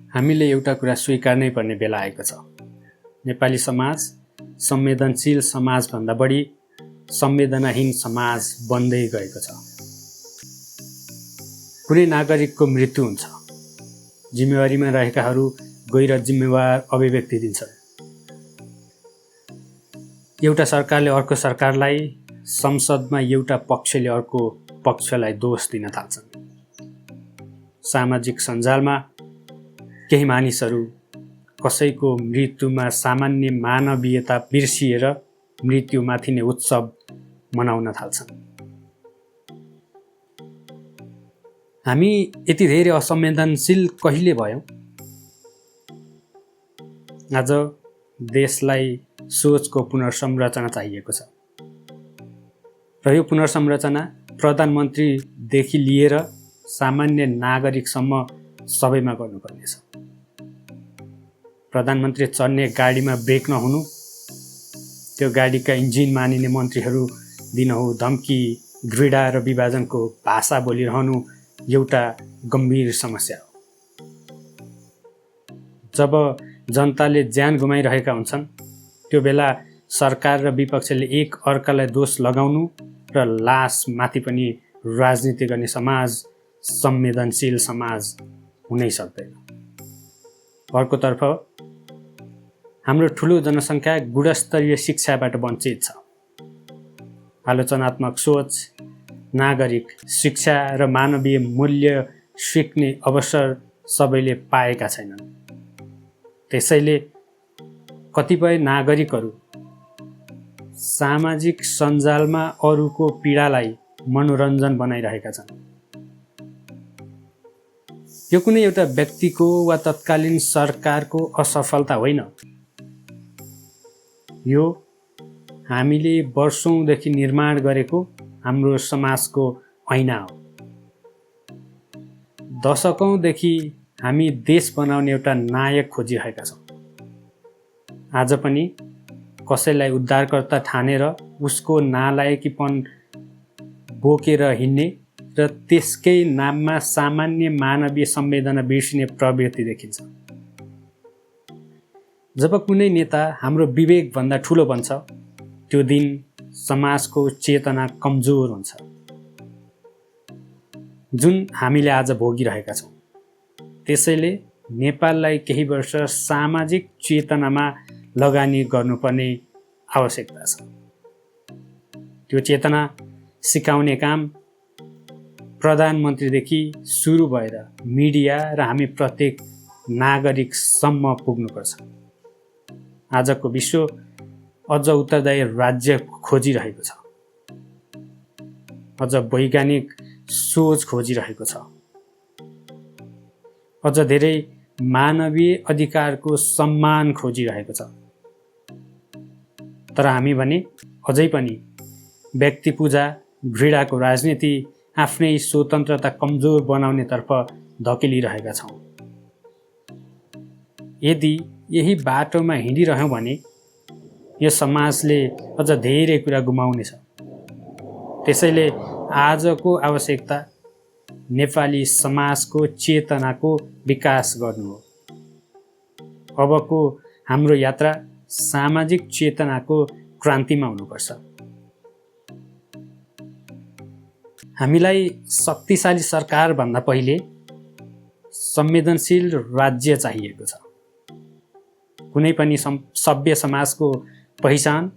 हामीले एउटा कुरा स्वीकार्नै पर्ने बेला आएको छ। नेपाली समाज संवेदनशील समाजभन्दा बढी संवेदनाहीन समाज बन्दै गएको छ। कुनै नागरिकको मृत्यु हुन्छ, जिम्मेवारीमा रहेकाहरू गैर जिम्मेवार अभिव्यक्ति दिन्छन्। एउटा सरकारले अर्को सरकारलाई, संसदमा एउटा पक्षले अर्को पक्षलाई दोष दिन थाल्छन्। सामाजिक सञ्जालमा केही मानिसहरू कसैको मृत्युमा सामान्य मानवीयता बिर्सिएर मृत्युमाथि नै उत्सव मनाउन थाल्छन्। हामी यति धेरै असंवेदनशील कहिले भयौँ? आज देशलाई सोचको पुनर्संरचना चाहिएको छ र यो पुनर्संरचना प्रधानमन्त्रीदेखि लिएर सामान्य नागरिकसम्म सबैमा गर्नुपर्नेछ। प्रधानमन्त्री चढ्ने गाडीमा ब्रेक नहुनु, त्यो गाडीका इन्जिन मानिने मन्त्रीहरू दिनहुँ धम्की, घृणा र विभाजनको भाषा बोलिरहनु एउटा गम्भीर समस्या हो। जब जनताले ज्यान गुमाइरहेका हुन्छन्, त्यो बेला सरकार र विपक्षले एक अर्कालाई दोष लगाउनु र लासमाथि पनि राजनीति गर्ने समाज संवेदनशील समाज हुनै सक्दैन। अर्कोतर्फ हाम्रो ठुलो जनसङ्ख्या गुणस्तरीय शिक्षाबाट वञ्चित छ। आलोचनात्मक सोच, नागरिक शिक्षा र मानवीय मूल्य सिक्ने अवसर सबैले पाएका छैनन्। त्यसैले कतिपय नागरिकहरू सामाजिक सञ्जालमा अरूको पीडालाई मनोरञ्जन बनाइरहेका छन्। यो कुनै एउटा व्यक्तिको वा तत्कालीन सरकारको असफलता होइन। यो हामीले वर्षौंदेखि निर्माण गरेको हाम्रो समाजको ऐना हो। दशकौंदेखि हामी देश बनाउने एउटा नायक खोजिरहेका छौँ। आज पनि कसैलाई उद्धारकर्ता ठानेर उसको नालायकीपन बोकेर हिँड्ने र त्यसकै नाममा सामान्य मानवीय संवेदना बिर्सिने प्रवृत्ति देखिन्छ। जब कुनै नेता हाम्रो विवेकभन्दा ठुलो बन्छ, त्यो दिन समाजको चेतना कमजोर हुन्छ, जुन हामीले आज भोगिरहेका छौँ। त्यसैले नेपाललाई केही वर्ष सामाजिक चेतनामा लगानी गर्नुपर्ने आवश्यकता छ। त्यो चेतना सिकाउने काम प्रधानमन्त्रीदेखि सुरु भएर मिडिया र हामी प्रत्येक नागरिकसम्म पुग्नुपर्छ। आजको विश्व अझ उत्तरदायी राज्य खोजिरहेको छ, अझ वैज्ञानिक सोच खोजिरहेको छ, अझ धेरै मानवीय अधिकारको सम्मान खोजिरहेको छ। तर हामी भने अझै पनि व्यक्ति पूजा, घृणाको राजनीति, आफ्नै स्वतन्त्रता कमजोर बनाउनेतर्फ धकेलिरहेका छौँ। यदि यही बाटोमा हिँडिरह्यौँ भने यो समाजले अझ धेरै कुरा गुमाउनेछ। त्यसैले आजको आवश्यकता नेपाली समाजको चेतनाको विकास गर्नु हो। अबको हाम्रो यात्रा सामाजिक चेतनाको क्रान्तिमा हुनुपर्छ। हामीलाई शक्तिशाली सरकार भन्दा पहिले संवेदनशील राज्य चाहिएको छ। कुनै पनि सभ्य समाजको पहिचान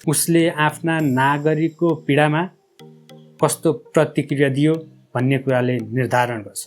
उसले आफ्ना नागरिकको पीडामा कस्तो प्रतिक्रिया दियो भन्ने कुराले निर्धारण गर्छ।